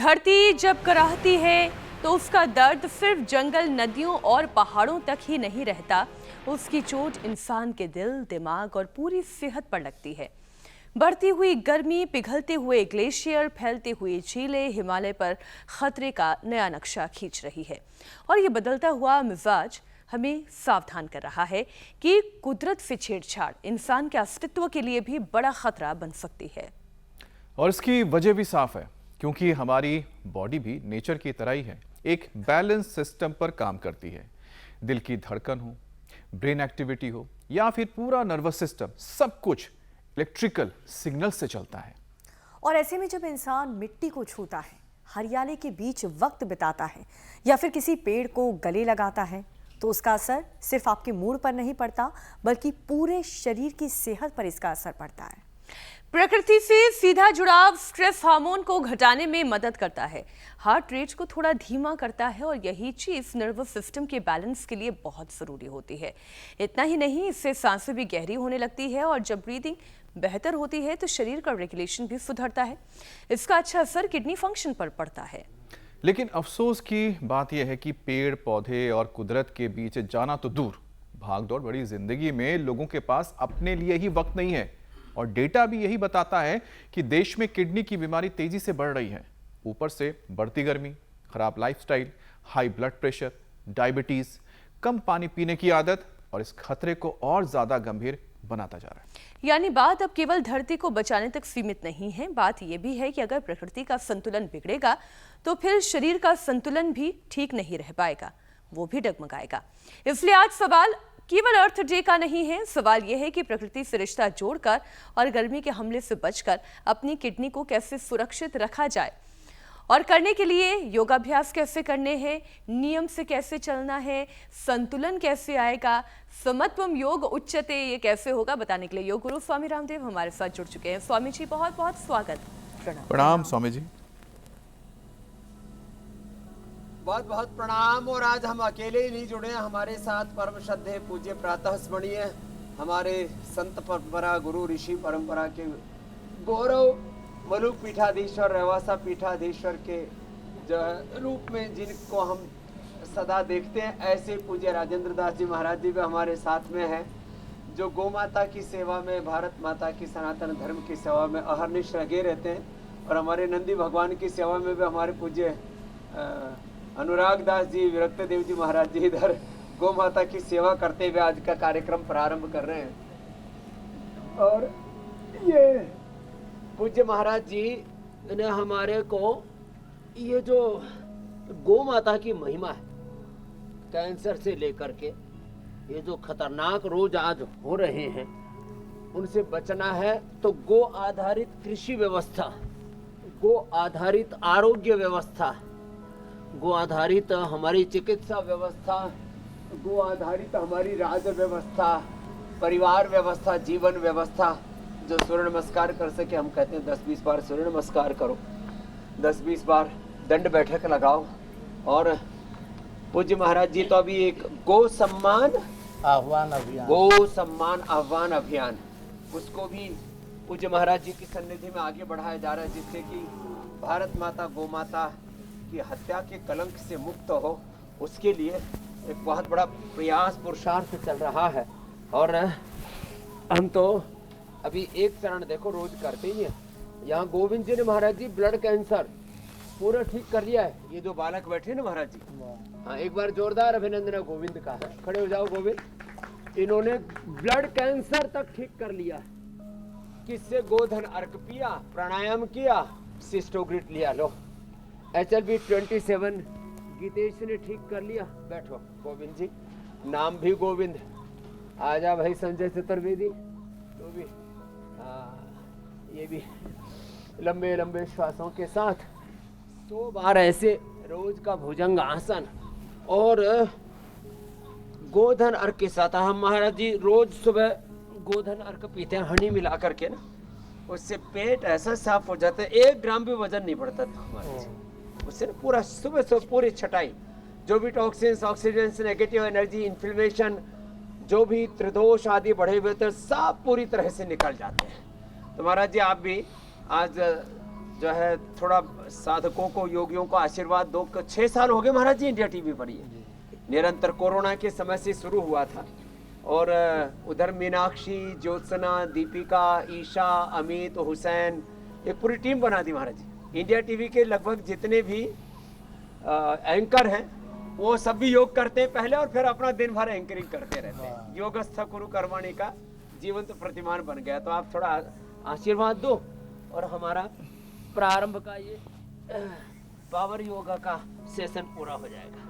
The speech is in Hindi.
धरती जब कराहती है तो उसका दर्द सिर्फ जंगल, नदियों और पहाड़ों तक ही नहीं रहता, उसकी चोट इंसान के दिल, दिमाग और पूरी सेहत पर लगती है। बढ़ती हुई गर्मी, पिघलते हुए ग्लेशियर, फैलते हुए झीलें हिमालय पर खतरे का नया नक्शा खींच रही है। और ये बदलता हुआ मिजाज हमें सावधान कर रहा है कि कुदरत से छेड़छाड़ इंसान के अस्तित्व के लिए भी बड़ा खतरा बन सकती है। और इसकी वजह भी साफ है, क्योंकि हमारी बॉडी भी नेचर की तरह ही है, एक बैलेंस सिस्टम पर काम करती है। दिल की धड़कन हो, ब्रेन एक्टिविटी हो या फिर पूरा नर्वस सिस्टम, सब कुछ इलेक्ट्रिकल सिग्नल से चलता है। और ऐसे में जब इंसान मिट्टी को छूता है, हरियाली के बीच वक्त बिताता है या फिर किसी पेड़ को गले लगाता है, तो उसका असर सिर्फ आपके मूड पर नहीं पड़ता, बल्कि पूरे शरीर की सेहत पर इसका असर पड़ता है। प्रकृति से सीधा जुड़ाव स्ट्रेस हार्मोन को घटाने में मदद करता है, हार्ट रेट को थोड़ा धीमा करता है और यही चीज नर्वस सिस्टम के बैलेंस के लिए बहुत जरूरी होती है। इतना ही नहीं, इससे सांसें भी गहरी होने लगती है और जब ब्रीदिंग बेहतर होती है तो शरीर का रेगुलेशन भी सुधरता है। इसका अच्छा असर किडनी फंक्शन पर पड़ता है। लेकिन अफसोस की बात यह है कि पेड़ पौधे और कुदरत के बीच जाना तो दूर, भागदौड़ बड़ी जिंदगी में लोगों के पास अपने लिए ही वक्त नहीं है। और डेटा भी यही बताता है कि देश में किडनी की बीमारी तेजी से बढ़ रही है। ऊपर से बढ़ती गर्मी, खराब lifestyle, high blood pressure, diabetes, कम पानी पीने की आदत और इस खतरे को और ज्यादा गंभीर बनाता जा रहा है। यानी बात अब केवल धरती को बचाने तक सीमित नहीं है, बात यह भी है कि अगर प्रकृति का संतुलन बिगड़ेगा तो फिर शरीर का संतुलन भी ठीक नहीं रह पाएगा, वो भी डगमगाएगा। इसलिए आज सवाल केवल अर्थ डे का नहीं है, सवाल यह है कि प्रकृति से रिश्ता जोड़कर और गर्मी के हमले से बचकर अपनी किडनी को कैसे सुरक्षित रखा जाए। और करने के लिए योगाभ्यास कैसे करने हैं, नियम से कैसे चलना है, संतुलन कैसे आएगा, समत्वम योग उच्चते ये कैसे होगा, बताने के लिए योग गुरु स्वामी रामदेव हमारे साथ जुड़ चुके हैं। स्वामी जी, बहुत बहुत स्वागत। प्रणाम स्वामी जी। बहुत बहुत प्रणाम। और आज हम अकेले ही नहीं जुड़े हैं, हमारे साथ परम श्रद्धेय पूज्य प्रातः स्मरणीय हमारे संत परंपरा, गुरु ऋषि परंपरा के गौरव मलुक पीठाधीश्वर, रेवासा पीठाधीश्वर के जो रूप में जिनको हम सदा देखते हैं, ऐसे पूज्य राजेंद्र दास जी महाराज जी भी हमारे साथ में हैं, जो गौ माता की सेवा में, भारत माता की सनातन धर्म की सेवा में अहर्निश लगे रहते हैं। और हमारे नंदी भगवान की सेवा में भी हमारे पूज्य अनुराग दास जी, विरक्त देव जी महाराज जी इधर गौ माता की सेवा करते हुए आज का कार्यक्रम प्रारंभ कर रहे हैं। और ये पूज्य महाराज जी ने हमारे को ये जो गौ माता की महिमा है, कैंसर से लेकर के ये जो खतरनाक रोग आज हो रहे हैं, उनसे बचना है तो गो आधारित कृषि व्यवस्था, गो आधारित आरोग्य व्यवस्था, गो आधारित हमारी चिकित्सा व्यवस्था, गो आधारित हमारी राज व्यवस्था, परिवार व्यवस्था, जीवन व्यवस्था, जो सूर्य नमस्कार कर सके, हम कहते हैं 10-20 बार सूर्य नमस्कार करो, 10-20 बार दंड बैठक लगाओ। और पूज्य महाराज जी तो अभी एक गो सम्मान आह्वान अभियान, गो सम्मान आह्वान अभियान, उसको भी पूज्य महाराज जी की सन्निधि में आगे बढ़ाया जा रहा है, जिससे कि भारत माता, गौ माता की हत्या के कलंक से मुक्त हो, उसके लिए एक बहुत बड़ा प्रयास, पुरुषार्थ चल रहा है। और हम तो अभी एक चरण देखो रोज करते ही हैं। यहाँ गोविंद जी ने महाराज जी ब्लड कैंसर पूरा ठीक कर लिया है। ये जो बालक बैठे ना महाराज जी, हाँ, एक बार जोरदार अभिनंदन गोविंद का है। खड़े हो जाओ गोविंद। इन्होंने ब्लड कैंसर तक ठीक कर लिया है। किससे? गोधन अर्क पिया, प्राणायाम किया, सिस्टोग्रिट लिया, लो HLB 27 गीतेश ने ठीक कर लिया। बैठो गोविंद जी, नाम भी गोविंद। आजा भाई संजय चतुर्वेदी, तो भी ये भी लंबे लंबे श्वासों के साथ 100 बार ऐसे रोज का भुजंग आसन और गोधन अर्क के साथ। हम महाराज जी रोज सुबह गोधन अर्क पीते हैं, हनी मिला करके ना, उससे पेट ऐसा साफ हो जाता है, 1 ग्राम भी वजन नहीं बढ़ता था हमारे। उससे पूरा सुबह सुबह पूरी छटाई, जो भी toxins, oxidants, negative energy, inflammation, जो भी त्रिदोष आदि बढ़े हुए थे, सब पूरी तरह से निकल जाते हैं। तो महाराज जी आप भी आज जो है थोड़ा साधकों को, योगियों को आशीर्वाद दो। 6 साल हो गए महाराज जी इंडिया टीवी पर ये निरंतर, कोरोना के समय से शुरू हुआ था। और उधर मीनाक्षी, ज्योत्सना, दीपिका, ईशा, अमित, हुसैन, एक पूरी टीम बना दी महाराज जी। इंडिया टीवी के लगभग जितने भी एंकर हैं वो सब भी योग करते हैं पहले, और फिर अपना दिन भर एंकरिंग करते रहते हैं। योगस्थ कुरु कर्मणि का जीवंत प्रतिमान बन गया। तो आप थोड़ा आशीर्वाद दो और हमारा प्रारंभ का ये पावर योगा का सेशन पूरा हो जाएगा।